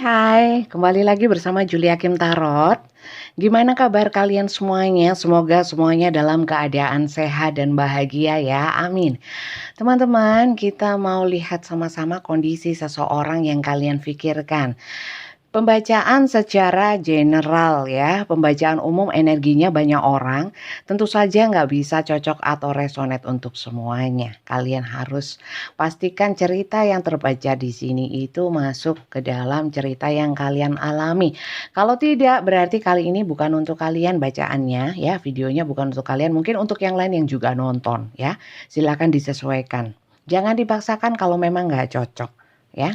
Hai, kembali lagi bersama Julia Kim Tarot. Gimana kabar kalian semuanya? Semoga semuanya dalam keadaan sehat dan bahagia ya, amin. Teman-teman, kita mau lihat sama-sama kondisi seseorang yang kalian pikirkan. Pembacaan secara general ya, pembacaan umum energinya banyak orang, tentu saja nggak bisa cocok atau resonate untuk semuanya. Kalian harus pastikan cerita yang terbaca di sini itu masuk ke dalam cerita yang kalian alami. Kalau tidak, berarti kali ini bukan untuk kalian bacaannya ya, videonya bukan untuk kalian, mungkin untuk yang lain yang juga nonton ya. Silakan disesuaikan. Jangan dipaksakan kalau memang nggak cocok ya.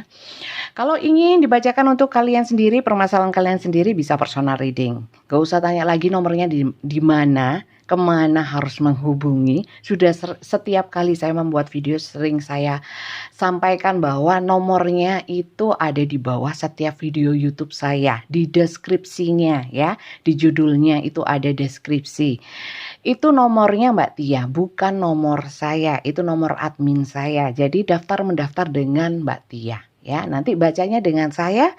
Kalau ingin dibacakan untuk kalian sendiri, permasalahan kalian sendiri bisa personal reading. Gak usah tanya lagi nomornya di mana, kemana harus menghubungi. Sudah setiap kali saya membuat video sering saya sampaikan bahwa nomornya itu ada di bawah setiap video YouTube saya. Di deskripsinya ya, di judulnya itu ada deskripsi. Itu nomornya Mbak Tia, bukan nomor saya. Itu nomor admin saya. Jadi mendaftar dengan Mbak Tia. Ya, nanti bacanya dengan saya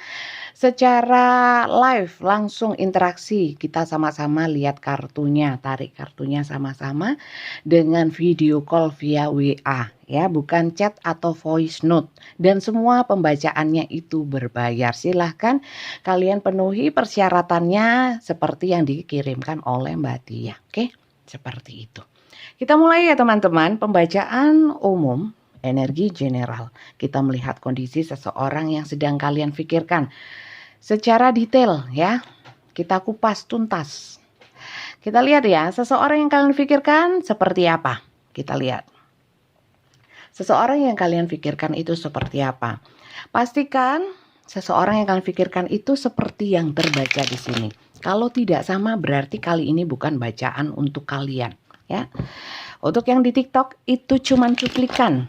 secara live, langsung interaksi. Kita sama-sama lihat kartunya, tarik kartunya sama-sama dengan video call via WA. Ya, bukan chat atau voice note. Dan semua pembacaannya itu berbayar. Silahkan kalian penuhi persyaratannya seperti yang dikirimkan oleh Mbak Tia. Oke, seperti itu. Kita mulai ya teman-teman, pembacaan umum. Energi general. Kita melihat kondisi seseorang yang sedang kalian pikirkan secara detail ya. Kita kupas tuntas. Kita lihat ya, seseorang yang kalian pikirkan seperti apa. Kita lihat. Seseorang yang kalian pikirkan itu seperti apa. Pastikan seseorang yang kalian pikirkan itu seperti yang terbaca di sini. Kalau tidak sama berarti kali ini bukan bacaan untuk kalian ya. Untuk yang di TikTok itu cuman cuplikan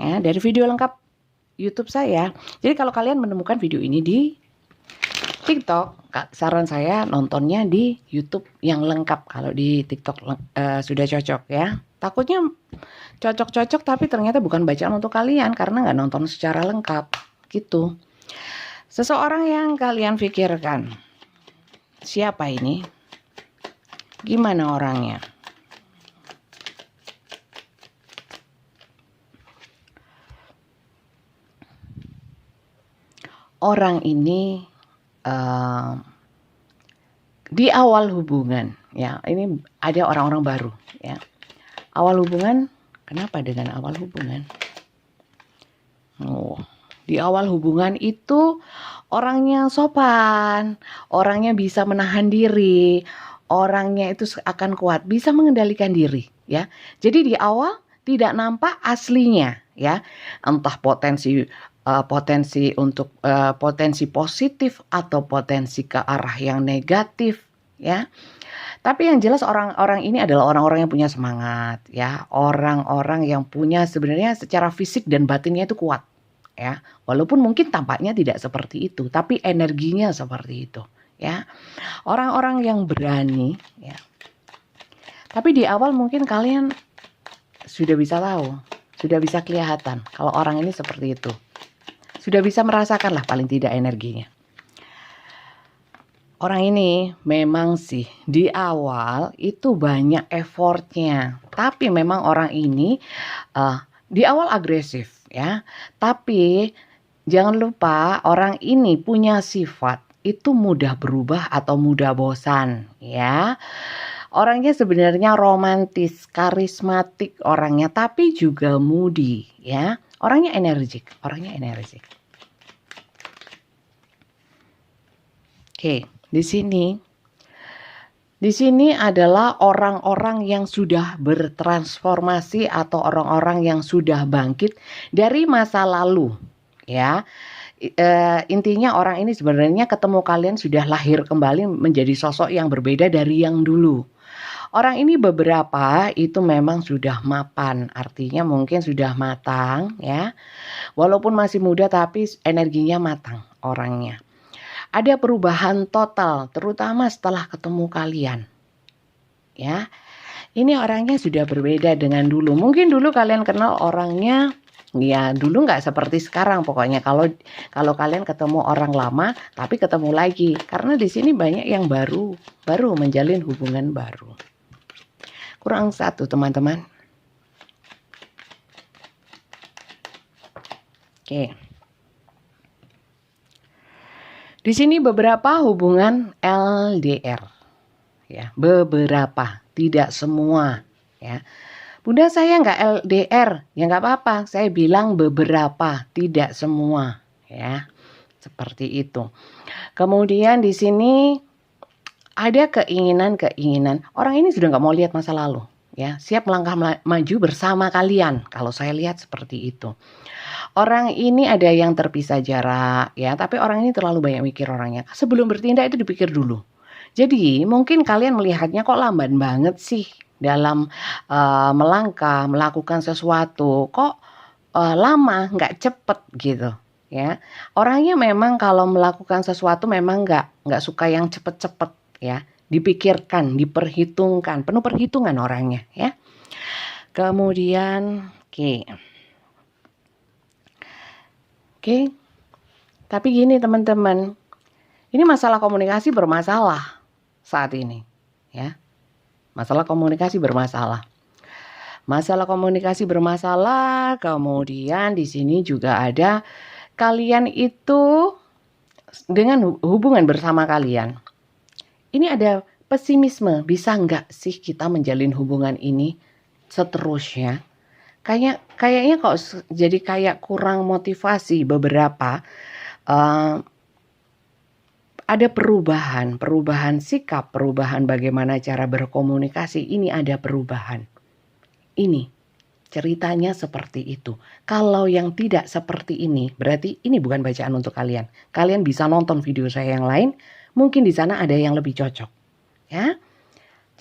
ya, dari video lengkap YouTube saya. Jadi kalau kalian menemukan video ini di TikTok, saran saya nontonnya di YouTube yang lengkap. Kalau di TikTok sudah cocok ya. Takutnya cocok-cocok tapi ternyata bukan bacaan untuk kalian karena nggak nonton secara lengkap gitu. Seseorang yang kalian pikirkan, siapa ini? Gimana orangnya? Orang ini di awal hubungan ya, ini ada orang-orang baru ya. Awal hubungan, kenapa dengan awal hubungan? Di awal hubungan itu orangnya sopan, orangnya bisa menahan diri, orangnya itu akan kuat, bisa mengendalikan diri ya. Jadi di awal tidak nampak aslinya ya, entah potensi potensi positif atau potensi ke arah yang negatif ya. Tapi yang jelas orang-orang ini adalah orang-orang yang punya semangat ya, orang-orang yang punya sebenarnya secara fisik dan batinnya itu kuat ya. Walaupun mungkin tampaknya tidak seperti itu, tapi energinya seperti itu ya. Orang-orang yang berani ya. Tapi di awal mungkin kalian sudah bisa tahu, sudah bisa kelihatan kalau orang ini seperti itu. Sudah bisa merasakan lah paling tidak energinya. Orang ini memang sih di awal itu banyak effortnya. Tapi memang orang ini di awal agresif ya. Tapi jangan lupa orang ini punya sifat itu mudah berubah atau mudah bosan ya. Orangnya sebenarnya romantis, karismatik orangnya, tapi juga moody ya. Orangnya energik. Oke, di sini adalah orang-orang yang sudah bertransformasi atau orang-orang yang sudah bangkit dari masa lalu ya. Intinya orang ini sebenarnya ketemu kalian sudah lahir kembali menjadi sosok yang berbeda dari yang dulu. Orang ini beberapa itu memang sudah mapan, artinya mungkin sudah matang ya. Walaupun masih muda tapi energinya matang orangnya. Ada perubahan total terutama setelah ketemu kalian. Ya. Ini orangnya sudah berbeda dengan dulu. Mungkin dulu kalian kenal orangnya Ya, dulu nggak seperti sekarang pokoknya kalau kalian ketemu orang lama tapi ketemu lagi. Karena di sini banyak yang baru menjalin hubungan baru. Kurang satu, teman-teman. Oke. Di sini beberapa hubungan LDR. Ya, beberapa, tidak semua, ya. Bunda saya nggak LDR, ya nggak apa-apa. Saya bilang beberapa, tidak semua, ya. Seperti itu. Kemudian di sini ada keinginan. Orang ini sudah nggak mau lihat masa lalu, ya. Siap melangkah maju bersama kalian. Kalau saya lihat seperti itu. Orang ini ada yang terpisah jarak, ya. Tapi orang ini terlalu banyak mikir orangnya. Sebelum bertindak itu dipikir dulu. Jadi mungkin kalian melihatnya kok lamban banget sih dalam melangkah, melakukan sesuatu, kok lama, nggak cepet gitu, ya. Orangnya memang kalau melakukan sesuatu memang nggak suka yang cepet-cepet, ya. Dipikirkan, diperhitungkan, penuh perhitungan orangnya, ya. Kemudian, oke. Tapi gini teman-teman, ini masalah komunikasi bermasalah saat ini, ya. Masalah komunikasi bermasalah. Masalah komunikasi bermasalah, kemudian di sini juga ada kalian itu dengan hubungan bersama kalian. Ini ada pesimisme, bisa nggak sih kita menjalin hubungan ini seterusnya? Kayaknya kok jadi kayak kurang motivasi beberapa. Ada perubahan sikap, perubahan bagaimana cara berkomunikasi, ini ada perubahan. Ini ceritanya seperti itu. Kalau yang tidak seperti ini, berarti ini bukan bacaan untuk kalian. Kalian bisa nonton video saya yang lain, mungkin di sana ada yang lebih cocok. Ya.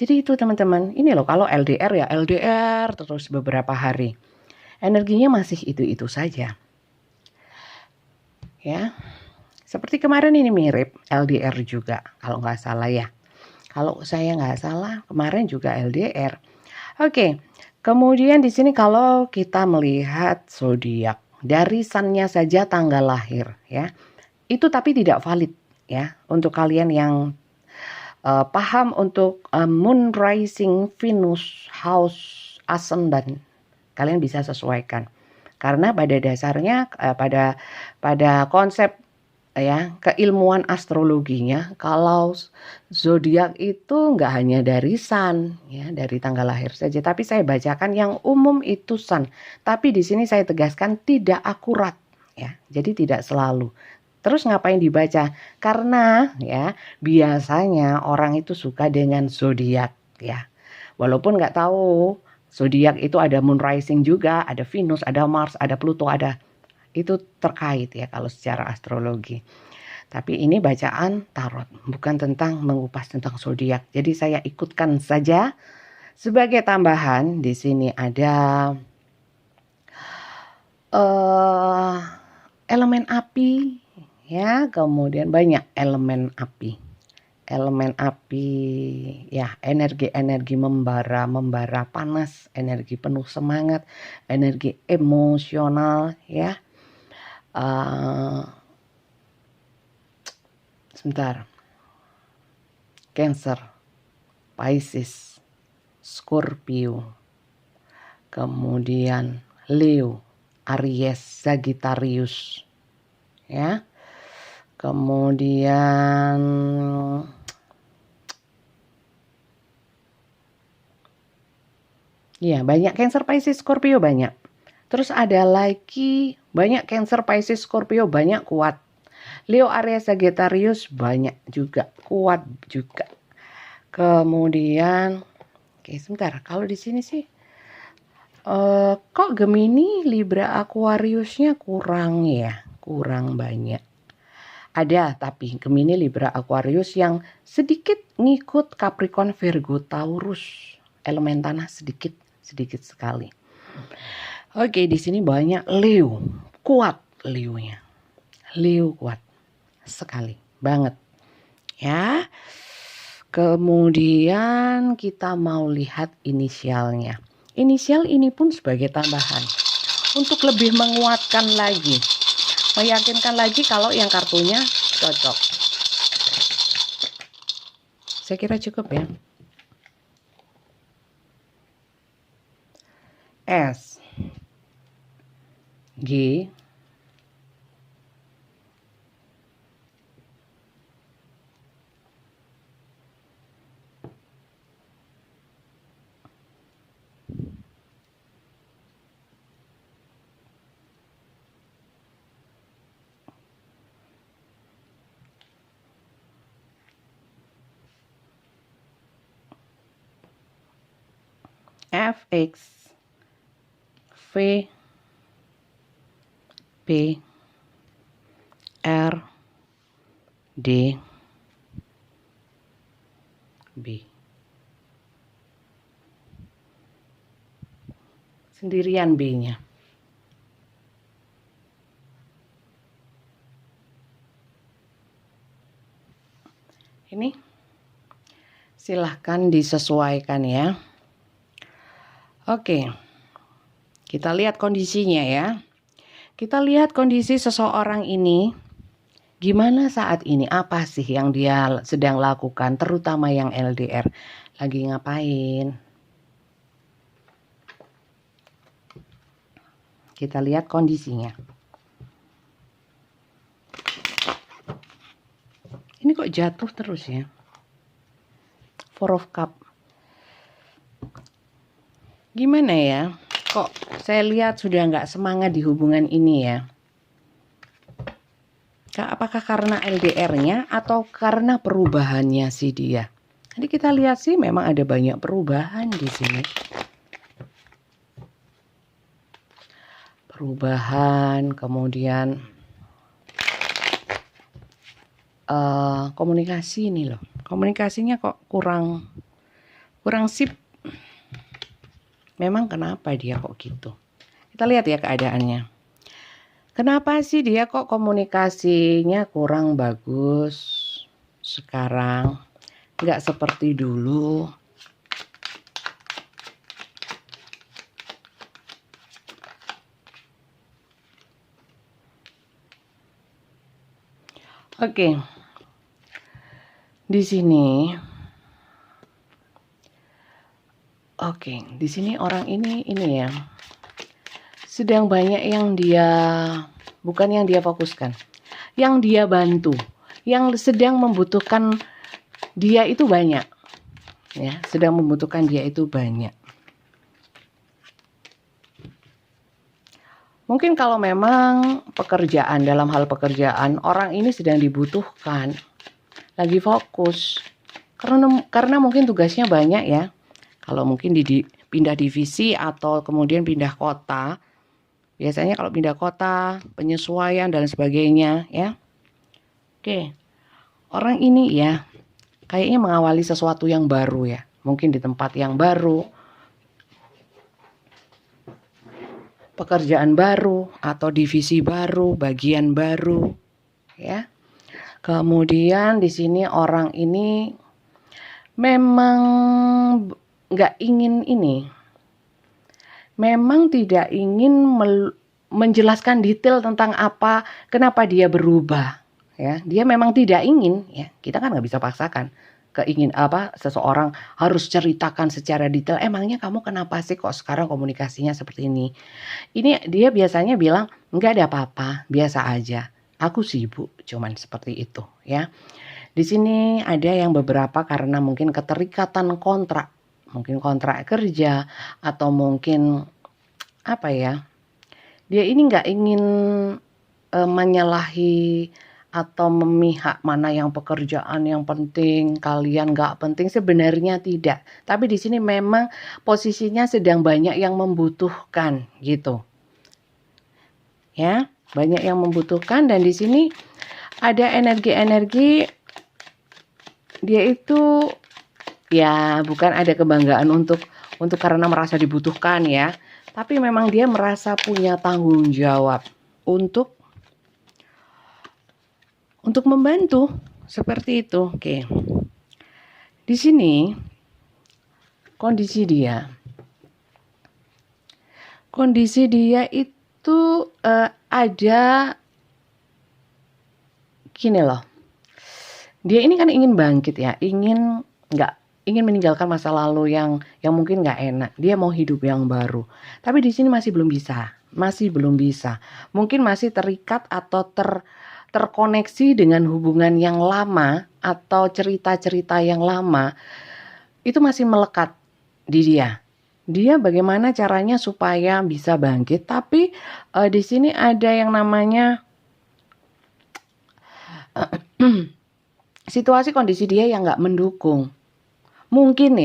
Jadi itu teman-teman, ini loh kalau LDR ya LDR terus beberapa hari. Energinya masih itu-itu saja. Ya. Seperti kemarin ini mirip LDR juga, kalau nggak salah ya. Kalau saya nggak salah, kemarin juga LDR. Oke, kemudian di sini kalau kita melihat zodiak, dari sunnya saja tanggal lahir, ya. Itu tapi tidak valid, ya. Untuk kalian yang paham untuk moon rising, Venus, house, ascendant, kalian bisa sesuaikan. Karena pada dasarnya pada konsep ya keilmuan astrologinya, kalau zodiak itu nggak hanya dari sun, ya dari tanggal lahir saja, tapi saya bacakan yang umum itu sun. Tapi di sini saya tegaskan tidak akurat, ya. Jadi tidak selalu. Terus ngapain dibaca? Karena ya biasanya orang itu suka dengan zodiak, ya. Walaupun nggak tahu zodiak itu ada moon rising juga, ada Venus, ada Mars, ada Pluto, ada. Itu terkait ya kalau secara astrologi. Tapi ini bacaan tarot, bukan tentang mengupas tentang zodiak. Jadi saya ikutkan saja. Sebagai tambahan di sini ada elemen api, ya. Kemudian banyak elemen api. Elemen api, ya, energi membara, panas, energi penuh semangat, energi emosional, ya. Sebentar. Cancer, Pisces, Scorpio, kemudian Leo, Aries, Sagittarius, ya. Kemudian ya banyak Cancer, Pisces, Scorpio banyak. Terus ada lagi banyak Cancer, Pisces, Scorpio banyak kuat. Leo, Aries, Sagittarius banyak juga, kuat juga. Kemudian, oke sebentar, kalau di sini sih, kok Gemini, Libra, Aquariusnya kurang ya, kurang banyak. Ada tapi Gemini, Libra, Aquarius yang sedikit ngikut Capricorn, Virgo, Taurus, elemen tanah sedikit sekali. Oke, di sini banyak Leo, kuat Leo-nya. Leo kuat sekali banget ya. Kemudian kita mau lihat inisialnya. Inisial ini pun sebagai tambahan. untuk lebih menguatkan lagi, meyakinkan lagi kalau yang kartunya cocok. Saya kira cukup ya. S, G, F, X, V, P, R, D, B. Sendirian B-nya. Ini silahkan disesuaikan ya. Oke, kita lihat kondisinya ya. Kita lihat kondisi seseorang ini gimana saat ini, apa sih yang dia sedang lakukan, terutama yang LDR. Lagi ngapain? Kita lihat kondisinya. Ini kok jatuh terus ya? Four of Cup. Gimana ya? Kok saya lihat sudah nggak semangat di hubungan ini ya? Apakah karena LDR-nya atau karena perubahannya sih dia? Jadi kita lihat sih memang ada banyak perubahan di sini. Perubahan, kemudian komunikasi ini loh. Komunikasinya kok kurang sip. Memang kenapa dia kok gitu? Kita lihat ya keadaannya. Kenapa sih dia kok komunikasinya kurang bagus sekarang? Nggak seperti dulu. Oke. Di sini di sini orang ini ya. Sedang banyak yang dia bukan yang dia fokuskan. Yang dia bantu, yang sedang membutuhkan dia itu banyak. Ya, sedang membutuhkan dia itu banyak. Mungkin kalau memang pekerjaan, dalam hal pekerjaan, orang ini sedang dibutuhkan, lagi fokus. Karena mungkin tugasnya banyak ya. Kalau mungkin pindah divisi atau kemudian pindah kota. Biasanya kalau pindah kota, penyesuaian dan sebagainya ya. Oke. Orang ini ya kayaknya mengawali sesuatu yang baru ya. Mungkin di tempat yang baru. Pekerjaan baru atau divisi baru, bagian baru ya. Kemudian di sini orang ini memang nggak ingin ini. Memang tidak ingin menjelaskan detail tentang kenapa dia berubah ya. Dia memang tidak ingin ya. Kita kan nggak bisa paksakan seseorang harus ceritakan secara detail, emangnya kamu kenapa sih kok sekarang komunikasinya seperti ini. Ini dia biasanya bilang nggak ada apa-apa, biasa aja, aku sibuk, cuman seperti itu ya. Di sini ada yang beberapa karena mungkin keterikatan kontrak, mungkin kontrak kerja atau mungkin apa ya, dia ini nggak ingin menyalahi atau memihak mana yang pekerjaan yang penting, kalian nggak penting, sebenarnya tidak. Tapi di sini memang posisinya sedang banyak yang membutuhkan gitu. Ya, banyak yang membutuhkan dan di sini ada energi-energi dia itu ya bukan ada kebanggaan untuk karena merasa dibutuhkan ya. Tapi memang dia merasa punya tanggung jawab untuk membantu seperti itu. Oke. Di sini kondisi dia itu ada gini loh. Dia ini kan ingin bangkit ya, ingin meninggalkan masa lalu yang mungkin nggak enak. Dia mau hidup yang baru. Tapi di sini masih belum bisa. Mungkin masih terikat atau terkoneksi dengan hubungan yang lama atau cerita-cerita yang lama. Itu masih melekat di dia. Dia bagaimana caranya supaya bisa bangkit. Tapi di sini ada yang namanya situasi kondisi dia yang nggak mendukung. Mungkin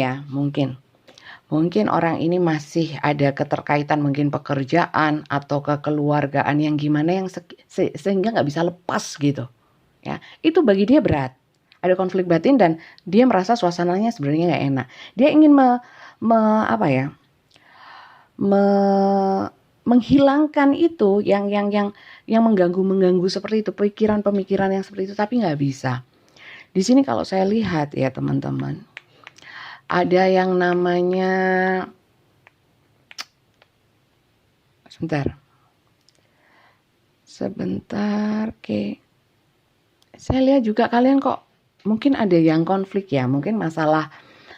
orang ini masih ada keterkaitan mungkin pekerjaan atau kekeluargaan yang gimana yang sehingga nggak bisa lepas gitu. Ya, itu bagi dia berat. Ada konflik batin dan dia merasa suasananya sebenarnya nggak enak. Dia ingin menghilangkan itu yang mengganggu seperti itu, pemikiran yang seperti itu, tapi nggak bisa. Di sini kalau saya lihat ya teman-teman, ada yang namanya sebentar, oke. Saya lihat juga kalian kok mungkin ada yang konflik ya, mungkin masalah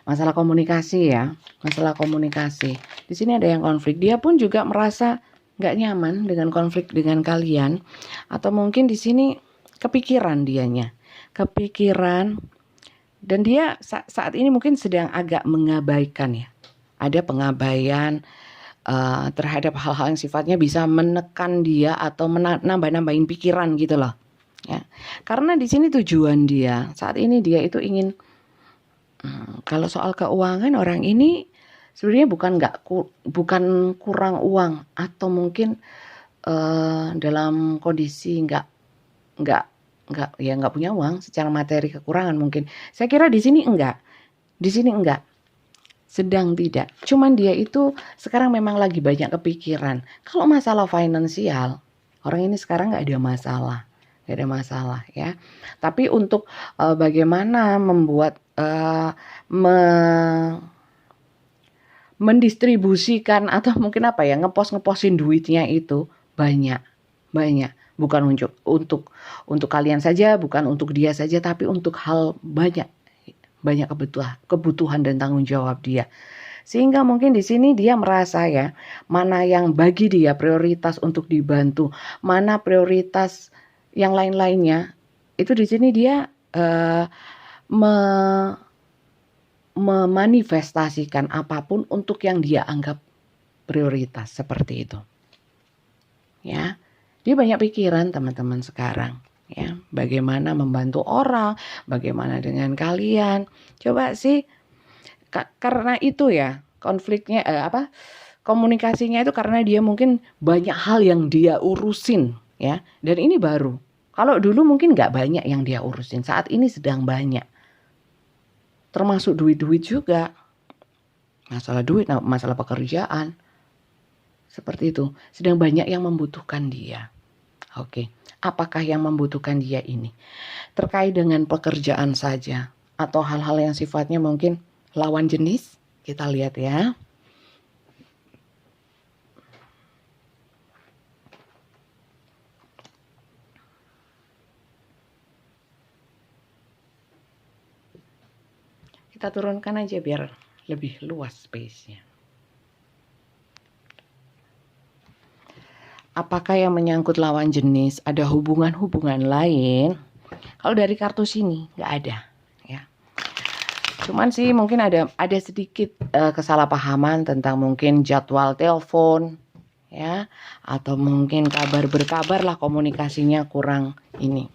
komunikasi ya, masalah komunikasi. Di sini ada yang konflik. Dia pun juga merasa nggak nyaman dengan konflik dengan kalian, atau mungkin di sini kepikiran dan dia saat ini mungkin sedang agak mengabaikan ya. Ada pengabaian terhadap hal-hal yang sifatnya bisa menekan dia atau nambah-nambahin pikiran gitu loh. Ya. Karena di sini tujuan dia saat ini dia itu ingin kalau soal keuangan orang ini sebenarnya bukan kurang uang atau mungkin dalam kondisi nggak punya uang secara materi, kekurangan mungkin. Saya kira di sini enggak, sedang tidak. Cuman dia itu sekarang memang lagi banyak kepikiran. Kalau masalah finansial, orang ini sekarang nggak ada masalah ya. Tapi untuk bagaimana membuat mendistribusikan atau mungkin ngeposin duitnya itu banyak. Bukan untuk kalian saja, bukan untuk dia saja, tapi untuk hal banyak kebutuhan dan tanggung jawab dia. Sehingga mungkin di sini dia merasa ya, mana yang bagi dia prioritas untuk dibantu, mana prioritas yang lain-lainnya. Itu di sini dia memanifestasikan apapun untuk yang dia anggap prioritas seperti itu. Ya. Dia banyak pikiran teman-teman sekarang. Ya, bagaimana membantu orang, bagaimana dengan kalian. Coba sih karena itu ya konfliknya komunikasinya itu karena dia mungkin banyak hal yang dia urusin ya. Dan ini baru. Kalau dulu mungkin nggak banyak yang dia urusin. Saat ini sedang banyak. Termasuk duit-duit juga. Masalah duit, masalah pekerjaan. Seperti itu. Sedang banyak yang membutuhkan dia. Oke. Apakah yang membutuhkan dia ini terkait dengan pekerjaan saja atau hal-hal yang sifatnya mungkin lawan jenis? Kita lihat ya. Kita turunkan aja biar lebih luas space-nya. Apakah yang menyangkut lawan jenis ada hubungan-hubungan lain? Kalau dari kartu sini nggak ada, ya. Cuman sih mungkin ada sedikit kesalahpahaman tentang mungkin jadwal telepon, ya, atau mungkin berkabar lah komunikasinya kurang ini.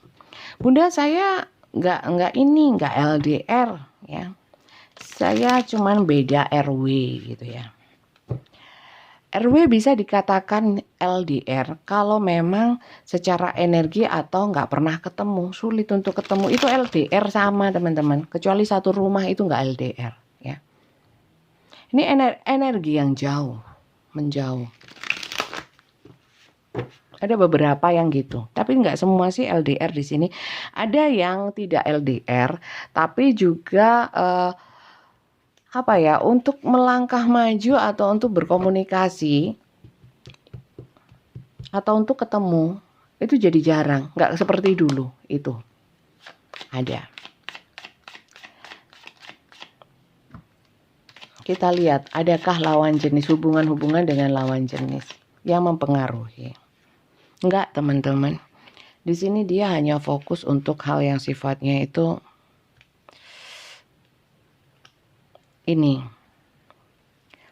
Bunda saya nggak LDR, ya. Saya cuman beda RW gitu ya. RW bisa dikatakan LDR kalau memang secara energi atau nggak pernah ketemu, sulit untuk ketemu, itu LDR sama teman-teman. Kecuali satu rumah itu nggak LDR ya. Ini energi yang menjauh. Ada beberapa yang gitu, tapi nggak semua sih LDR di sini. Ada yang tidak LDR, tapi juga untuk melangkah maju atau untuk berkomunikasi atau untuk ketemu itu jadi jarang, nggak seperti dulu itu ada. Kita lihat adakah lawan jenis, hubungan-hubungan dengan lawan jenis yang mempengaruhi. Enggak, teman-teman. Di sini dia hanya fokus untuk hal yang sifatnya itu ini.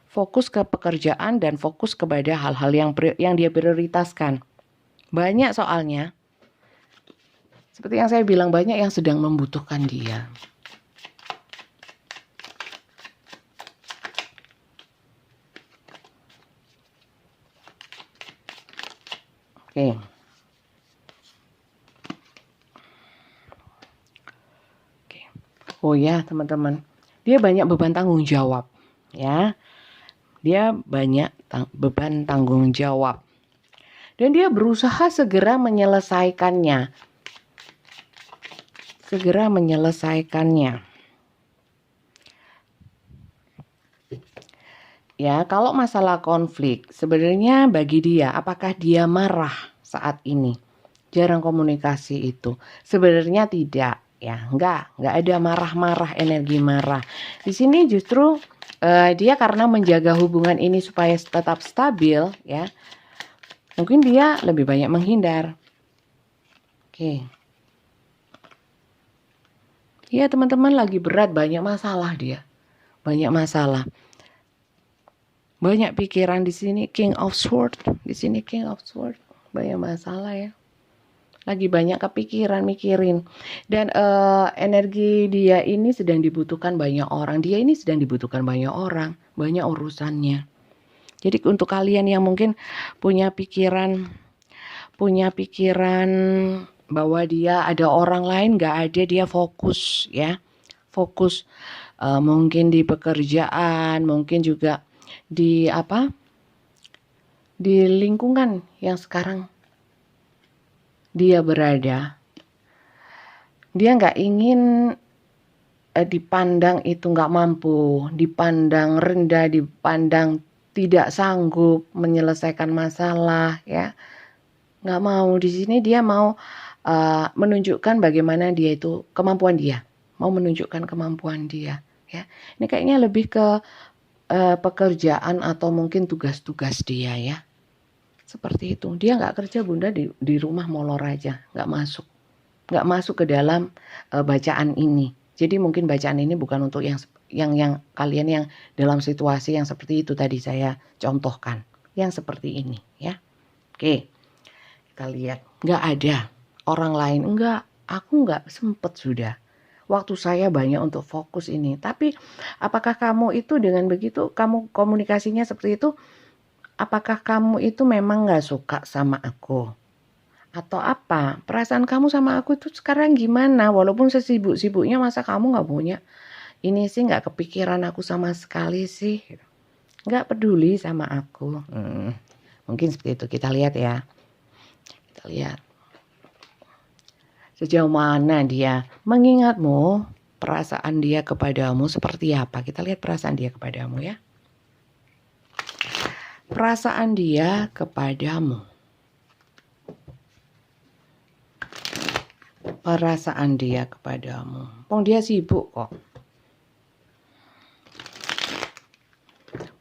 Fokus ke pekerjaan dan fokus kepada hal-hal yang dia prioritaskan. Banyak soalnya. Seperti yang saya bilang, banyak yang sedang membutuhkan dia. Oke. Oh ya, teman-teman. Dia banyak beban tanggung jawab, ya. Dia banyak beban tanggung jawab. Dan dia berusaha segera menyelesaikannya. Segera menyelesaikannya. Ya, kalau masalah konflik, sebenarnya bagi dia, apakah dia marah saat ini? Jarang komunikasi itu. Sebenarnya tidak, ya, enggak ada marah-marah, energi marah. Di sini justru dia karena menjaga hubungan ini supaya tetap stabil, ya. Mungkin dia lebih banyak menghindar. Oke. Ya, teman-teman lagi berat, banyak masalah dia. Banyak masalah. Banyak pikiran di sini, King of Swords, di sini King of Swords, banyak masalah ya. Lagi banyak kepikiran, mikirin. Dan energi dia ini sedang dibutuhkan banyak orang. Dia ini sedang dibutuhkan banyak orang, banyak urusannya. Jadi untuk kalian yang mungkin punya pikiran bahwa dia ada orang lain, nggak ada, dia fokus ya, fokus mungkin di pekerjaan, mungkin juga di di lingkungan yang sekarang dia berada. Dia nggak ingin dipandang itu nggak mampu, dipandang rendah, dipandang tidak sanggup menyelesaikan masalah, ya. Nggak mau. Di sini dia mau menunjukkan bagaimana dia itu, kemampuan dia, mau menunjukkan kemampuan dia, ya. Ini kayaknya lebih ke pekerjaan atau mungkin tugas-tugas dia, ya. Seperti itu. Dia nggak kerja, Bunda, di rumah molor aja, nggak masuk ke dalam bacaan ini. Jadi mungkin bacaan ini bukan untuk yang kalian yang dalam situasi yang seperti itu tadi saya contohkan, yang seperti ini, ya. Oke, kita lihat. Nggak ada orang lain, aku nggak sempet sudah. Waktu saya banyak untuk fokus ini. Tapi apakah kamu itu dengan begitu, kamu komunikasinya seperti itu, apakah kamu itu memang nggak suka sama aku? Atau apa? Perasaan kamu sama aku itu sekarang gimana? Walaupun sesibuk-sibuknya, masa kamu nggak punya? Ini sih nggak kepikiran aku sama sekali sih. Nggak peduli sama aku. Mungkin seperti itu. Kita lihat ya. Kita lihat. Sejauh mana dia mengingatmu, perasaan dia kepadamu seperti apa? Kita lihat perasaan dia kepadamu ya. Perasaan dia kepadamu. Perasaan dia kepadamu. Dia sibuk kok.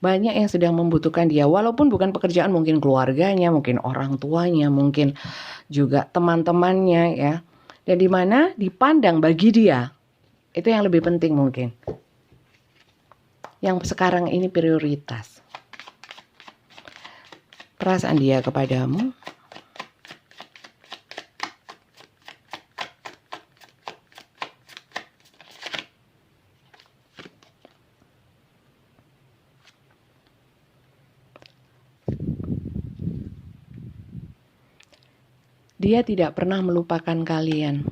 Banyak yang sedang membutuhkan dia. Walaupun bukan pekerjaan, mungkin keluarganya, mungkin orang tuanya, mungkin juga teman-temannya ya. Dan di mana dipandang bagi dia, itu yang lebih penting mungkin. Yang sekarang ini prioritas. Perasaan dia kepadamu. Dia tidak pernah melupakan kalian.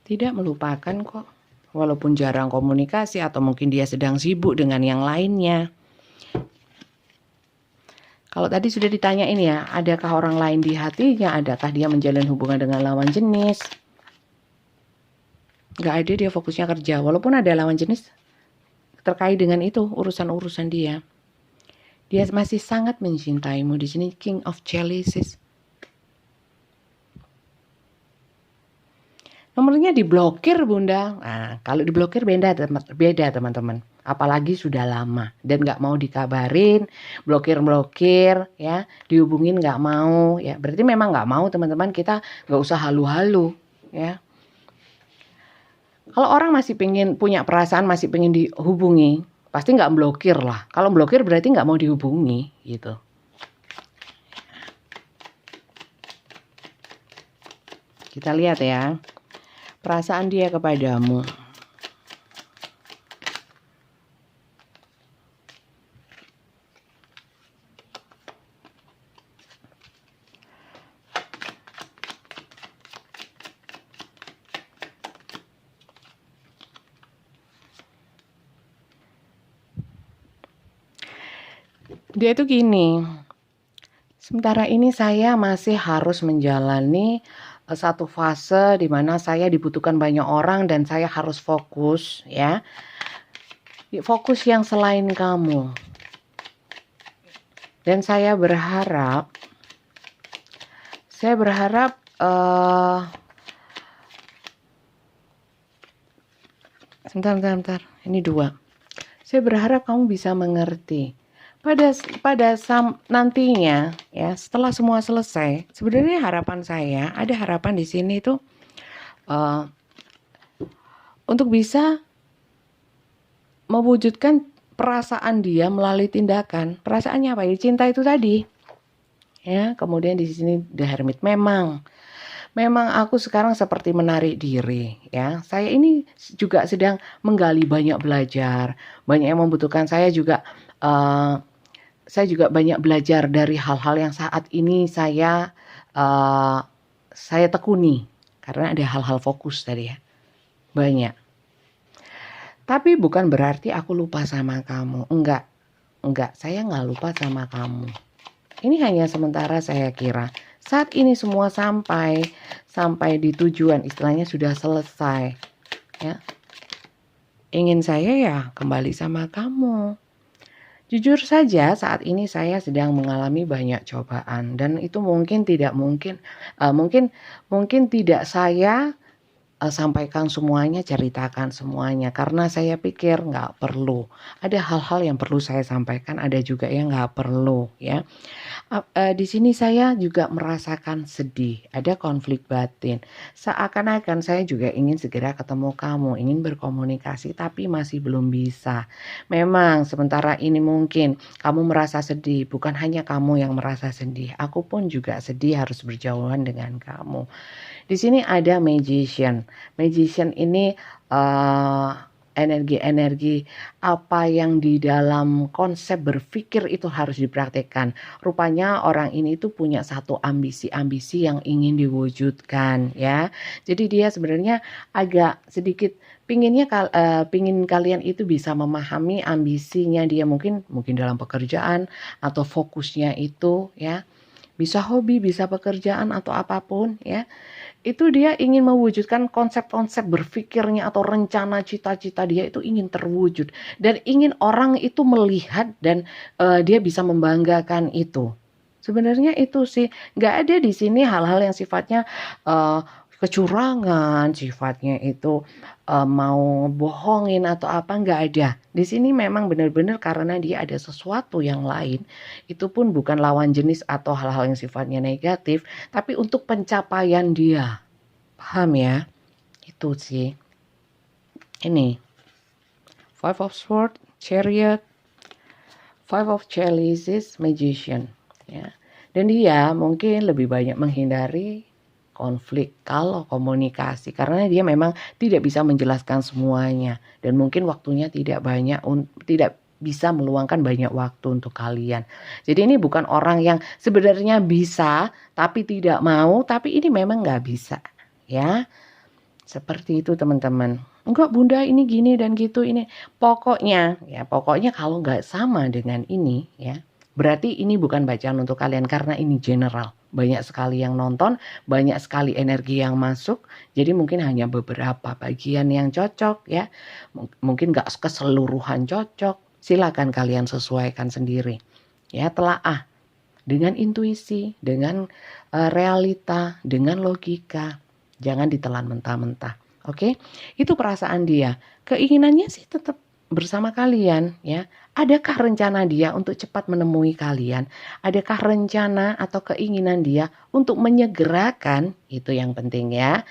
Tidak melupakan kok. Walaupun jarang komunikasi atau mungkin dia sedang sibuk dengan yang lainnya. Kalau tadi sudah ditanyain ya, adakah orang lain di hatinya? Adakah dia menjalin hubungan dengan lawan jenis? Gak ada, dia fokusnya kerja. Walaupun ada lawan jenis terkait dengan itu, urusan-urusan dia. Dia masih sangat mencintaimu. Di sini King of Chalices. Nomornya diblokir, Bunda. Nah, kalau diblokir beda teman-teman. Apalagi sudah lama dan nggak mau dikabarin, blokir ya, dihubungin nggak mau ya. Berarti memang nggak mau teman-teman, kita nggak usah halu-halu ya. Kalau orang masih pengen punya perasaan, masih pengen dihubungi, pasti nggak blokir lah. Kalau blokir berarti nggak mau dihubungi gitu. Kita lihat ya, perasaan dia kepadamu. Dia itu gini, sementara ini saya masih harus menjalani satu fase di mana saya dibutuhkan banyak orang dan saya harus fokus ya. Fokus yang selain kamu. Dan saya berharap sebentar. Ini 2. Saya berharap kamu bisa mengerti. Pada nantinya ya, setelah semua selesai, sebenarnya ada harapan di sini tuh untuk bisa mewujudkan perasaan dia melalui tindakan. Perasaannya apa ya? Cinta itu tadi. Ya, kemudian di sini The Hermit, memang aku sekarang seperti menarik diri ya. Saya ini juga sedang menggali, banyak belajar. Banyak yang membutuhkan saya juga banyak belajar dari hal-hal yang saat ini saya tekuni karena ada hal-hal fokus tadi ya. Banyak. Tapi bukan berarti aku lupa sama kamu. Enggak, saya nggak lupa sama kamu. Ini hanya sementara saya kira. Saat ini semua sampai di tujuan, istilahnya sudah selesai. Ya. Ingin saya ya kembali sama kamu. Jujur saja saat ini saya sedang mengalami banyak cobaan dan itu mungkin tidak tidak saya sampaikan semuanya, ceritakan semuanya karena saya pikir nggak perlu. Ada hal-hal yang perlu saya sampaikan, ada juga yang nggak perlu ya. Di sini saya juga merasakan sedih, ada konflik batin. Seakan-akan saya juga ingin segera ketemu kamu, ingin berkomunikasi tapi masih belum bisa. Memang sementara ini mungkin kamu merasa sedih, bukan hanya kamu yang merasa sedih. Aku pun juga sedih harus berjauhan dengan kamu. Di sini ada magician. Magician ini energi-energi apa yang di dalam konsep berpikir itu harus dipraktikkan. Rupanya orang ini tuh punya satu ambisi yang ingin diwujudkan ya. Jadi dia sebenarnya agak sedikit pingin kalian itu bisa memahami ambisinya dia, mungkin dalam pekerjaan atau fokusnya itu ya. Bisa hobi, bisa pekerjaan atau apapun ya. Itu dia ingin mewujudkan konsep-konsep berpikirnya atau rencana cita-cita dia itu ingin terwujud dan ingin orang itu melihat dan dia bisa membanggakan itu. Sebenarnya itu sih, nggak ada di sini hal-hal yang sifatnya kecurangan, sifatnya itu mau bohongin atau apa, nggak ada. Di sini memang benar-benar karena dia ada sesuatu yang lain, itu pun bukan lawan jenis atau hal-hal yang sifatnya negatif, tapi untuk pencapaian dia. Paham ya? Itu sih. Ini. Five of Swords, Chariot, Five of Chalices, Magician. Ya. Dan dia mungkin lebih banyak menghindari konflik kalau komunikasi karena dia memang tidak bisa menjelaskan semuanya dan mungkin waktunya tidak bisa meluangkan banyak waktu untuk kalian. Jadi ini bukan orang yang sebenarnya bisa tapi tidak mau, tapi ini memang nggak bisa ya. Seperti itu teman-teman. Enggak Bunda, ini gini dan gitu ini. Pokoknya kalau nggak sama dengan ini ya, berarti ini bukan bacaan untuk kalian karena ini general. Banyak sekali yang nonton, banyak sekali energi yang masuk. Jadi mungkin hanya beberapa bagian yang cocok ya. Mungkin nggak keseluruhan cocok. Silakan kalian sesuaikan sendiri. Ya, telaah dengan intuisi, dengan realita, dengan logika. Jangan ditelan mentah-mentah. Oke? Itu perasaan dia. Keinginannya sih tetap bersama kalian, ya. Adakah rencana dia untuk cepat menemui kalian? Adakah rencana atau keinginan dia untuk menyegerakan? Itu yang penting ya.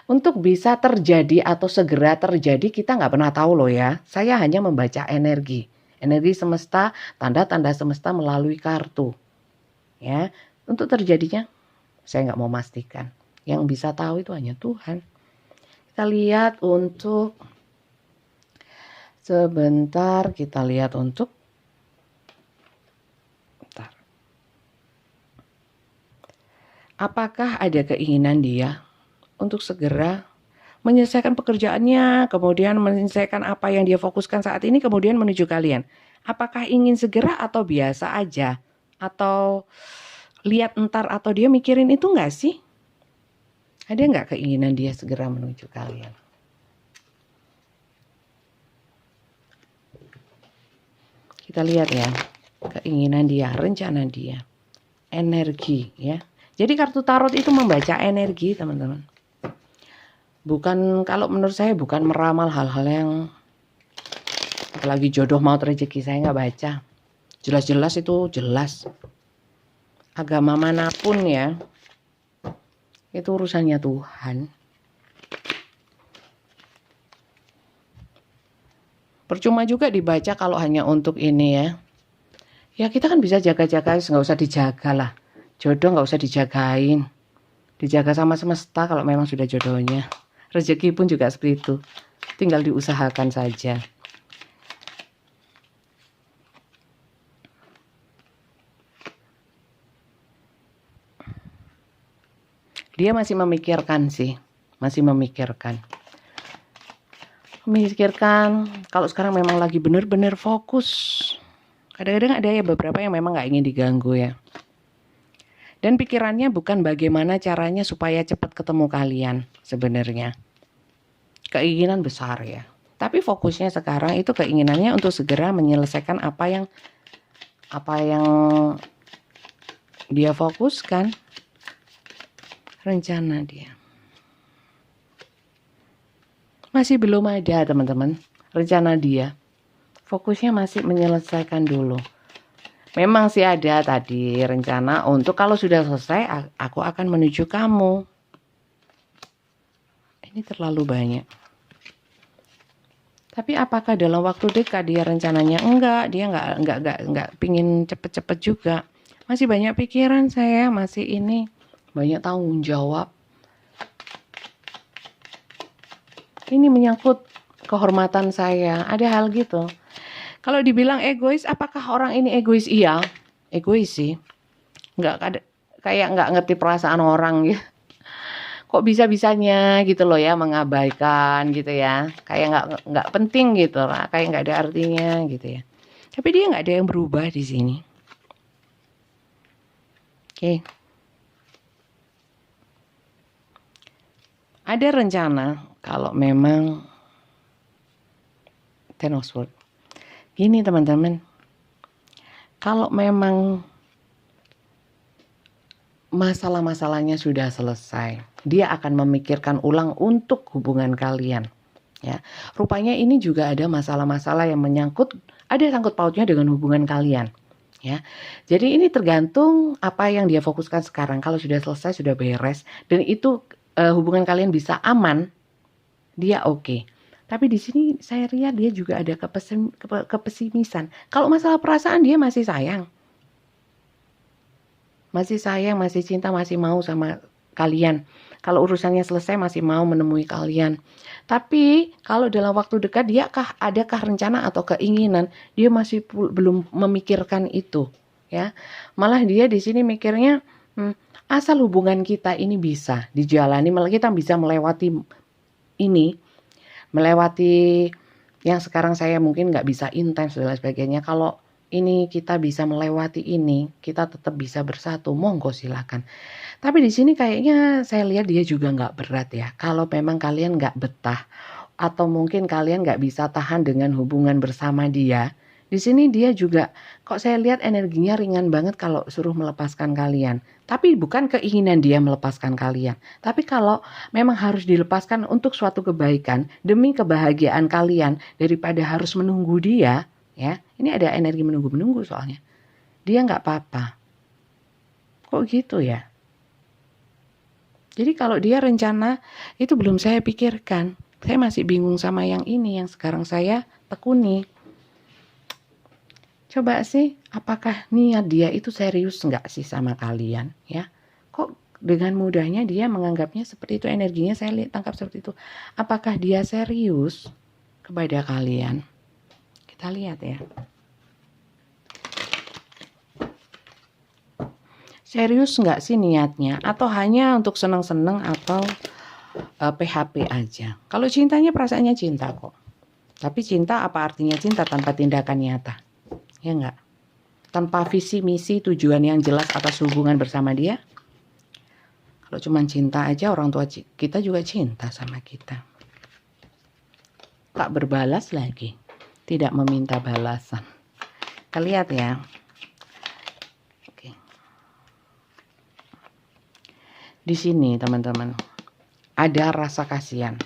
Untuk bisa terjadi atau segera terjadi kita nggak pernah tahu loh ya. Saya hanya membaca energi. Energi semesta, tanda-tanda semesta melalui kartu. Ya, untuk terjadinya saya nggak mau memastikan. Yang bisa tahu itu hanya Tuhan. Kita lihat untuk sebentar, kita lihat untuk bentar. Apakah ada keinginan dia untuk segera menyelesaikan pekerjaannya, kemudian menyelesaikan apa yang dia fokuskan saat ini, kemudian menuju kalian. Apakah ingin segera atau biasa aja? Atau lihat entar atau dia mikirin itu nggak sih? Ada nggak keinginan dia segera menuju kalian? Kita lihat ya, keinginan dia, rencana dia, energi ya. Jadi kartu tarot itu membaca energi teman-teman. Bukan, kalau menurut saya bukan meramal hal-hal yang apalagi jodoh maut rezeki, saya nggak baca. Jelas-jelas itu jelas. Agama manapun ya, itu urusannya Tuhan. Percuma juga dibaca kalau hanya untuk ini ya. Ya kita kan bisa jaga-jaga, nggak usah dijaga lah. Jodoh nggak usah dijagain. Dijaga sama semesta kalau memang sudah jodohnya. Rezeki pun juga seperti itu. Tinggal diusahakan saja. Dia masih memikirkan sih. Masih memikirkan. Memikirkan kalau sekarang memang lagi benar-benar fokus. Kadang-kadang ada ya beberapa yang memang nggak ingin diganggu ya. Dan pikirannya bukan bagaimana caranya supaya cepat ketemu kalian sebenarnya. Keinginan besar ya. Tapi fokusnya sekarang itu keinginannya untuk segera menyelesaikan apa yang dia fokuskan. Rencana dia. Masih belum ada teman-teman. Rencana dia. Fokusnya masih menyelesaikan dulu. Memang sih ada tadi rencana untuk kalau sudah selesai aku akan menuju kamu. Ini terlalu banyak. Tapi apakah dalam waktu dekat dia rencananya? Enggak, dia enggak pingin cepet-cepet juga. Masih banyak pikiran saya, masih ini banyak tanggung jawab. Ini menyangkut kehormatan saya. Ada hal gitu. Kalau dibilang egois, apakah orang ini egois? Iya, egois sih. Kayak nggak ngerti perasaan orang ya. Kok bisa-bisanya gitu loh ya mengabaikan gitu ya. Kayak nggak penting gitu lah. Kayak nggak ada artinya gitu ya. Tapi dia nggak ada yang berubah di sini. Oke. Ada rencana kalau memang Ten of Swords. Gini teman-teman, kalau memang masalah-masalahnya sudah selesai, dia akan memikirkan ulang untuk hubungan kalian. Ya, rupanya ini juga ada masalah-masalah yang menyangkut, ada sangkut pautnya dengan hubungan kalian. Ya, jadi ini tergantung apa yang dia fokuskan sekarang. Kalau sudah selesai, sudah beres, dan itu hubungan kalian bisa aman, dia oke. Tapi di sini saya lihat dia juga ada kepesimisan. Kalau masalah perasaan dia masih sayang. Masih sayang, masih cinta, masih mau sama kalian. Kalau urusannya selesai masih mau menemui kalian. Tapi kalau dalam waktu dekat adakah rencana atau keinginan, dia masih belum memikirkan itu, ya. Malah dia di sini mikirnya asal hubungan kita ini bisa dijalani, malah kita bisa melewati ini, melewati yang sekarang saya mungkin nggak bisa intens dan lain sebagainya. Kalau ini kita bisa melewati ini, kita tetap bisa bersatu, monggo silakan. Tapi di sini kayaknya saya lihat dia juga nggak berat ya. Kalau memang kalian nggak betah atau mungkin kalian nggak bisa tahan dengan hubungan bersama dia, Di sini dia juga, kok saya lihat energinya ringan banget kalau suruh melepaskan kalian. Tapi bukan keinginan dia melepaskan kalian. Tapi kalau memang harus dilepaskan untuk suatu kebaikan, demi kebahagiaan kalian, daripada harus menunggu dia, ya. Ini ada energi menunggu-menunggu soalnya. Dia nggak apa-apa. Kok gitu ya? Jadi kalau dia rencana, itu belum saya pikirkan. Saya masih bingung sama yang ini, yang sekarang saya tekuni. Coba sih, apakah niat dia itu serius nggak sih sama kalian, ya? Kok dengan mudahnya dia menganggapnya seperti itu, energinya saya tangkap seperti itu. Apakah dia serius kepada kalian? Kita lihat ya. Serius nggak sih niatnya? Atau hanya untuk seneng-seneng atau PHP aja? Kalau cintanya perasaannya cinta kok. Tapi cinta apa artinya cinta tanpa tindakan nyata? Ya enggak? Tanpa visi, misi, tujuan yang jelas atas hubungan bersama dia. Kalau cuma cinta aja, orang tua kita juga cinta sama kita. Tak berbalas lagi. Tidak meminta balasan. Kita lihat ya. Oke. Di sini teman-teman, ada rasa kasihan.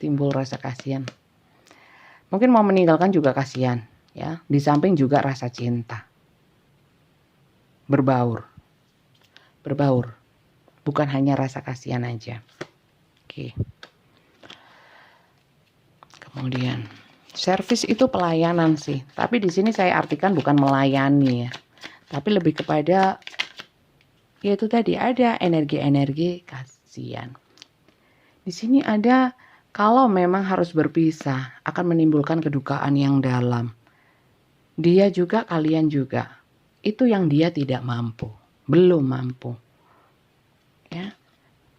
Timbul rasa kasihan. Mungkin mau meninggalkan juga kasihan. Ya, di samping juga rasa cinta. Berbaur. Bukan hanya rasa kasihan aja. Oke. Kemudian, servis itu pelayanan sih. Tapi di sini saya artikan bukan melayani ya. Tapi lebih kepada, yaitu tadi ada energi-energi kasihan. Di sini ada, kalau memang harus berpisah, akan menimbulkan kedukaan yang dalam. Dia juga, kalian juga. Itu yang dia tidak mampu, belum mampu. Ya.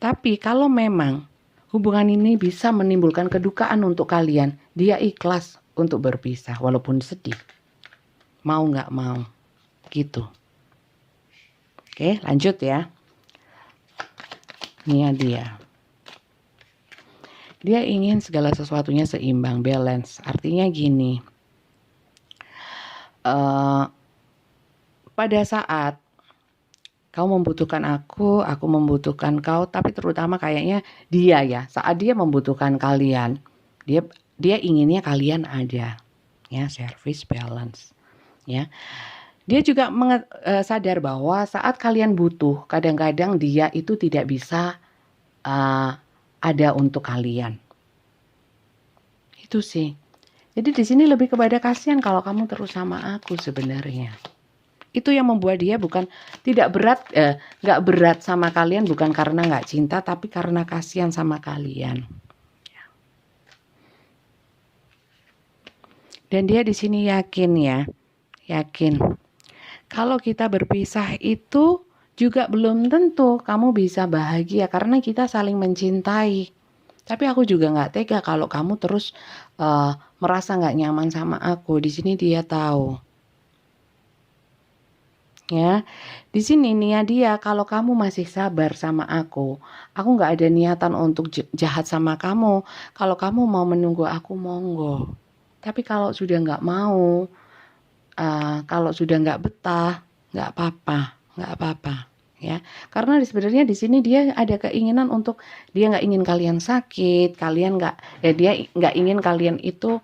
Tapi kalau memang hubungan ini bisa menimbulkan kedukaan untuk kalian, dia ikhlas untuk berpisah walaupun sedih. Mau nggak mau, gitu. Oke, lanjut ya. Ini dia. Dia ingin segala sesuatunya seimbang, balance. Artinya gini. Pada saat kau membutuhkan aku membutuhkan kau, tapi terutama kayaknya dia ya, saat dia membutuhkan kalian, dia inginnya kalian ada, ya, service balance, ya. Dia juga sadar bahwa saat kalian butuh, kadang-kadang dia itu tidak bisa ada untuk kalian. Itu sih. Jadi di sini lebih kepada kasihan kalau kamu terus sama aku sebenarnya. Itu yang membuat dia bukan tidak berat, nggak berat sama kalian bukan karena nggak cinta, tapi karena kasihan sama kalian. Dan dia di sini yakin ya, yakin kalau kita berpisah itu juga belum tentu kamu bisa bahagia karena kita saling mencintai. Tapi aku juga nggak tega kalau kamu terus merasa nggak nyaman sama aku. Di sini dia tahu. Ya, di sini niat dia kalau kamu masih sabar sama aku nggak ada niatan untuk jahat sama kamu. Kalau kamu mau menunggu aku, monggo. Tapi kalau sudah nggak mau, kalau sudah nggak betah, nggak apa-apa. Ya, karena sebenarnya di sini dia ada keinginan untuk, dia nggak ingin kalian sakit, dia nggak ingin kalian itu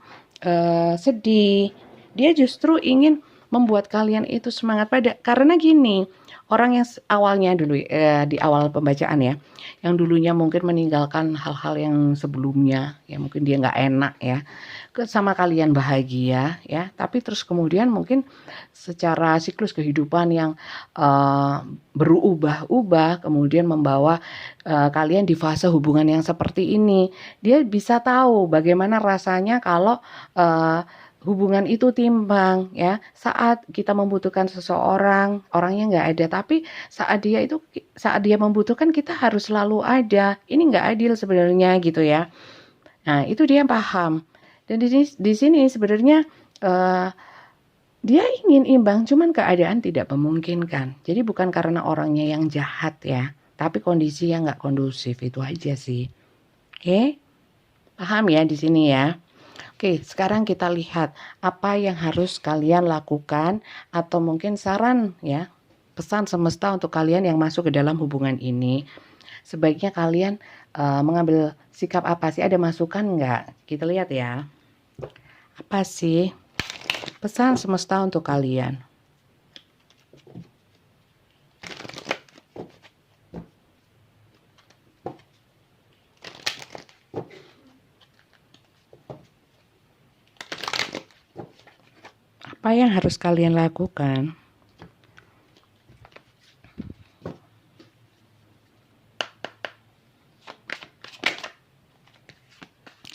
sedih. Dia justru ingin membuat kalian itu semangat karena gini, orang yang awalnya dulu di awal pembacaan ya, yang dulunya mungkin meninggalkan hal-hal yang sebelumnya, ya mungkin dia nggak enak ya, sama kalian bahagia ya, tapi terus kemudian mungkin secara siklus kehidupan yang berubah-ubah kemudian membawa kalian di fase hubungan yang seperti ini. Dia bisa tahu bagaimana rasanya kalau hubungan itu timbang ya, saat kita membutuhkan seseorang, orangnya nggak ada, tapi saat dia membutuhkan kita harus selalu ada. Ini nggak adil sebenarnya gitu ya. Nah itu dia paham. Dan di sini sebenarnya dia ingin imbang, cuman keadaan tidak memungkinkan. Jadi bukan karena orangnya yang jahat ya, tapi kondisi yang nggak kondusif, itu aja sih. Oke, paham ya di sini ya. Oke, Oke, sekarang kita lihat apa yang harus kalian lakukan atau mungkin saran ya, pesan semesta untuk kalian yang masuk ke dalam hubungan ini. Sebaiknya kalian mengambil sikap apa sih? Ada masukan nggak? Kita lihat ya. Apa sih pesan semesta untuk kalian? Apa yang harus kalian lakukan?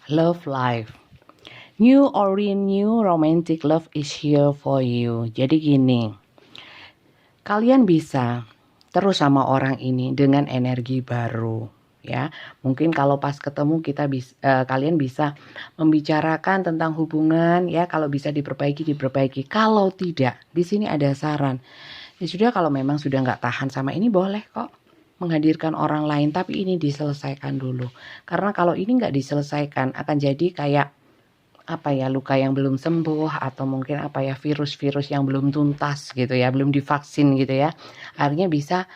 Love life. New or renew romantic love is here for you. Jadi gini, kalian bisa terus sama orang ini dengan energi baru. Ya, mungkin kalau pas ketemu kalian bisa membicarakan tentang hubungan ya, kalau bisa diperbaiki. Kalau tidak, di sini ada saran. Ya sudah, kalau memang sudah nggak tahan sama ini boleh kok menghadirkan orang lain, tapi ini diselesaikan dulu. Karena kalau ini nggak diselesaikan akan jadi kayak apa ya, luka yang belum sembuh atau mungkin apa ya, virus-virus yang belum tuntas gitu ya, belum divaksin gitu ya. Akhirnya bisa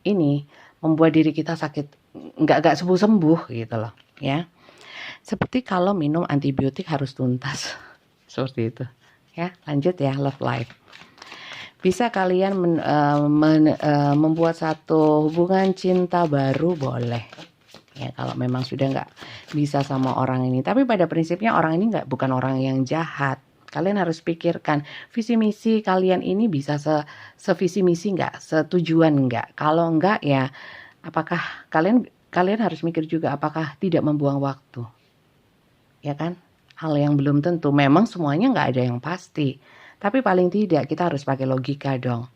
ini membuat diri kita sakit, nggak sembuh gitu loh ya. Seperti kalau minum antibiotik harus tuntas seperti itu ya. Lanjut ya, love life. Bisa kalian membuat satu hubungan cinta baru, boleh ya, kalau memang sudah nggak bisa sama orang ini. Tapi pada prinsipnya orang ini bukan orang yang jahat. Kalian harus pikirkan visi misi kalian ini bisa sevisi misi nggak, setujuan nggak. Kalau nggak ya, apakah kalian harus mikir juga apakah tidak membuang waktu, ya kan? Hal yang belum tentu. Memang semuanya nggak ada yang pasti, tapi paling tidak kita harus pakai logika dong,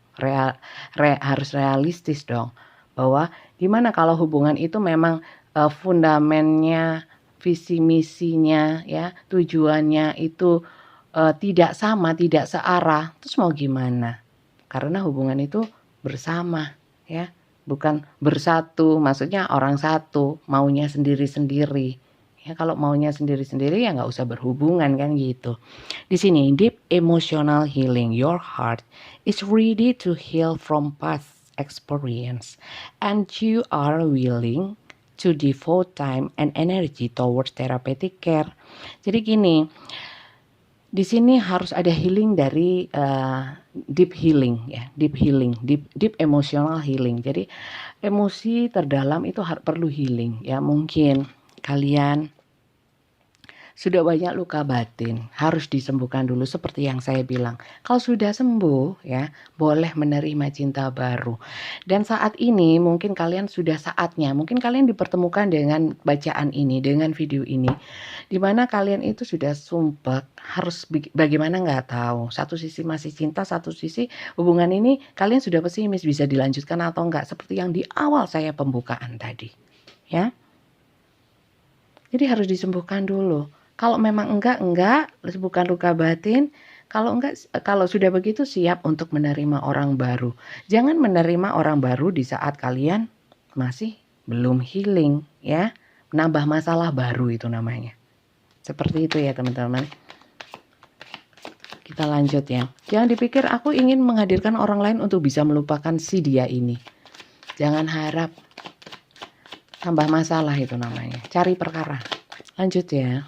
harus realistis dong, bahwa gimana kalau hubungan itu memang fundamennya, visi misinya ya, tujuannya itu tidak sama, tidak searah, terus mau gimana? Karena hubungan itu bersama ya, bukan bersatu. Maksudnya orang satu maunya sendiri-sendiri ya. Kalau maunya sendiri-sendiri ya nggak usah berhubungan kan gitu. Di sini deep emotional healing, your heart is ready to heal from past experience and you are willing to devote time and energy towards therapeutic care. Jadi gini, di sini harus ada healing dari deep healing ya, deep emotional healing. Jadi emosi terdalam itu perlu healing ya. Mungkin kalian sudah banyak luka batin, harus disembuhkan dulu seperti yang saya bilang. Kalau sudah sembuh ya, boleh menerima cinta baru. Dan saat ini mungkin kalian sudah saatnya, mungkin kalian dipertemukan dengan bacaan ini, dengan video ini, di mana kalian itu sudah sumpah, harus bagaimana nggak tahu. Satu sisi masih cinta, satu sisi hubungan ini kalian sudah pesimis bisa dilanjutkan atau enggak, seperti yang di awal saya pembukaan tadi. Ya. Jadi harus disembuhkan dulu. Kalau memang enggak, bukan luka batin. Kalau sudah begitu siap untuk menerima orang baru. Jangan menerima orang baru di saat kalian masih belum healing ya. Nambah masalah baru itu namanya. Seperti itu ya teman-teman. Kita lanjut ya. Jangan dipikir aku ingin menghadirkan orang lain untuk bisa melupakan si dia ini. Jangan harap. Tambah masalah itu namanya. Cari perkara. Lanjut ya.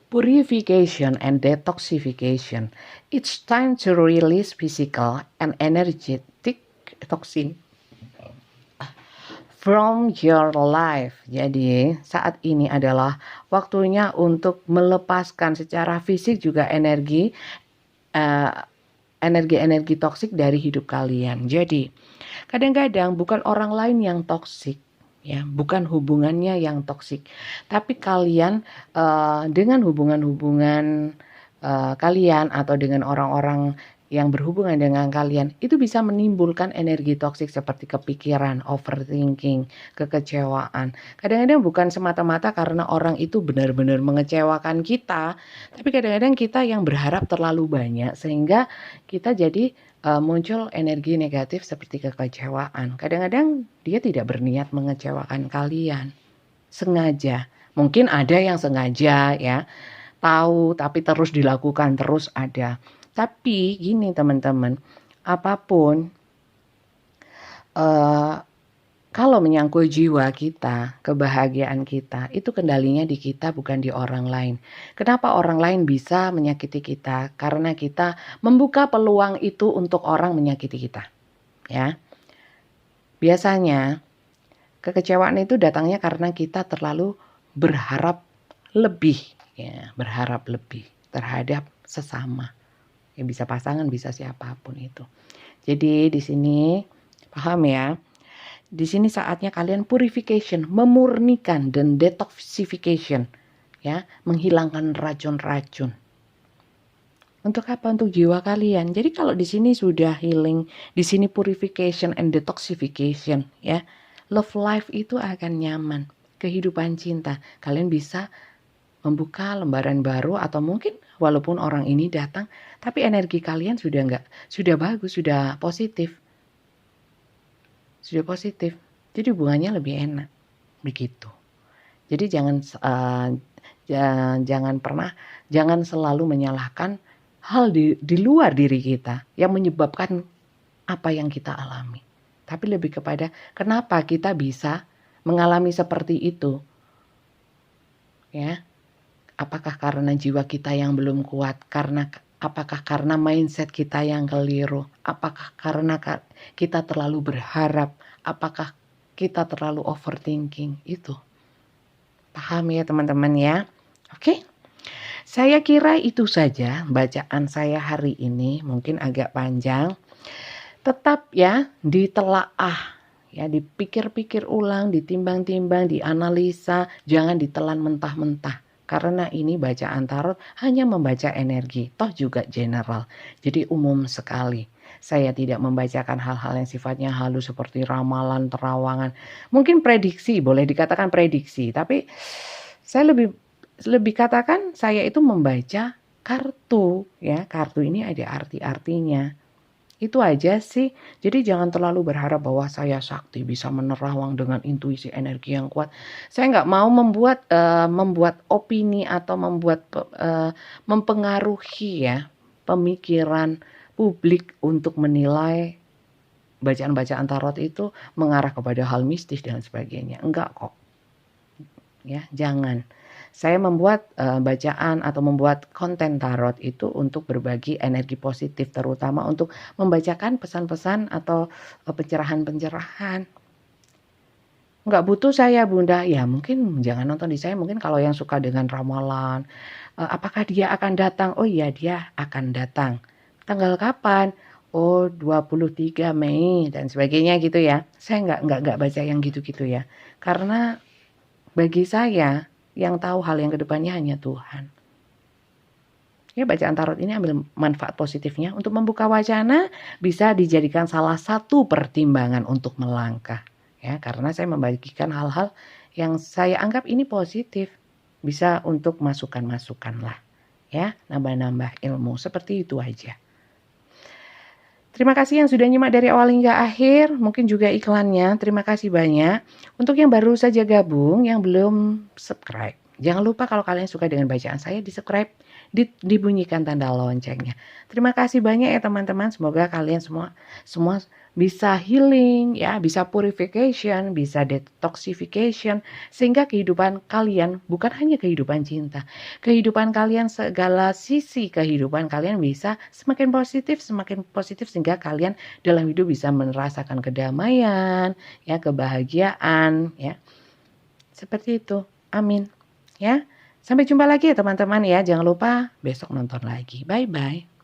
Purification and detoxification. It's time to release physical and energetic toxin from your life. Jadi saat ini adalah waktunya untuk melepaskan secara fisik juga energi toksik dari hidup kalian. Jadi kadang-kadang bukan orang lain yang toksik. Ya, bukan hubungannya yang toksik, tapi kalian dengan hubungan-hubungan kalian atau dengan orang-orang yang berhubungan dengan kalian itu bisa menimbulkan energi toksik seperti kepikiran, overthinking, kekecewaan. Kadang-kadang bukan semata-mata karena orang itu benar-benar mengecewakan kita, tapi kadang-kadang kita yang berharap terlalu banyak sehingga kita jadi muncul energi negatif seperti kekecewaan. Kadang-kadang dia tidak berniat mengecewakan kalian, sengaja. Mungkin ada yang sengaja ya, tahu tapi terus dilakukan terus ada. Tapi gini teman-teman, apapun kalau menyangkut jiwa kita, kebahagiaan kita, itu kendalinya di kita bukan di orang lain. Kenapa orang lain bisa menyakiti kita? Karena kita membuka peluang itu untuk orang menyakiti kita. Ya. Biasanya kekecewaan itu datangnya karena kita terlalu berharap lebih, ya, berharap lebih terhadap sesama. Ya bisa pasangan, bisa siapapun itu. Jadi di sini paham ya? Di sini saatnya kalian purification, memurnikan dan detoxification, ya, menghilangkan racun-racun. Untuk apa? Untuk jiwa kalian. Jadi kalau di sini sudah healing, di sini purification and detoxification, ya, love life itu akan nyaman. Kehidupan cinta, kalian bisa membuka lembaran baru atau mungkin walaupun orang ini datang, tapi energi kalian sudah bagus, sudah positif. Sudah positif, jadi hubungannya lebih enak, begitu. Jadi jangan selalu menyalahkan hal di luar diri kita yang menyebabkan apa yang kita alami. Tapi lebih kepada kenapa kita bisa mengalami seperti itu, ya? Apakah karena jiwa kita yang belum kuat? Apakah karena mindset kita yang keliru? Apakah karena kita terlalu berharap? Apakah kita terlalu overthinking? Itu. Paham ya teman-teman ya? Oke. Saya kira itu saja bacaan saya hari ini. Mungkin agak panjang. Tetap ya ditelaah. Ya, dipikir-pikir ulang, ditimbang-timbang, dianalisa. Jangan ditelan mentah-mentah. Karena ini bacaan tarot hanya membaca energi, toh juga general. Jadi umum sekali. Saya tidak membacakan hal-hal yang sifatnya halus seperti ramalan, terawangan. Mungkin prediksi, boleh dikatakan prediksi. Tapi saya lebih katakan saya itu membaca kartu. Ya, kartu ini ada arti-artinya. Itu aja sih. Jadi jangan terlalu berharap bahwa saya sakti bisa menerawang dengan intuisi energi yang kuat. Saya nggak mau membuat opini atau mempengaruhi ya pemikiran publik untuk menilai bacaan-bacaan tarot itu mengarah kepada hal mistis dan sebagainya. Enggak kok. Ya, jangan. Saya membuat bacaan atau membuat konten tarot itu untuk berbagi energi positif, terutama untuk membacakan pesan-pesan atau pencerahan-pencerahan. Nggak butuh saya Bunda, ya mungkin jangan nonton di saya, mungkin kalau yang suka dengan ramalan, apakah dia akan datang? Oh iya dia akan datang. Tanggal kapan? Oh 23 Mei dan sebagainya gitu ya. Saya nggak baca yang gitu-gitu ya. Karena bagi saya yang tahu hal yang kedepannya hanya Tuhan. Ya, bacaan tarot ini ambil manfaat positifnya untuk membuka wacana, bisa dijadikan salah satu pertimbangan untuk melangkah. Ya, karena saya membagikan hal-hal yang saya anggap ini positif, bisa untuk masukan-masukan lah. Ya, nambah-nambah ilmu seperti itu aja. Terima kasih yang sudah nyimak dari awal hingga akhir, mungkin juga iklannya. Terima kasih banyak. Untuk yang baru saja gabung, yang belum subscribe, jangan lupa kalau kalian suka dengan bacaan saya, di subscribe, dibunyikan tanda loncengnya. Terima kasih banyak ya teman-teman. Semoga kalian semua bisa healing, ya, bisa purification, bisa detoxification, sehingga kehidupan kalian bukan hanya kehidupan cinta, kehidupan kalian segala sisi kehidupan kalian bisa semakin positif sehingga kalian dalam hidup bisa merasakan kedamaian, ya, kebahagiaan, ya. Seperti itu. Amin. Ya. Sampai jumpa lagi ya teman-teman ya. Jangan lupa besok nonton lagi. Bye-bye.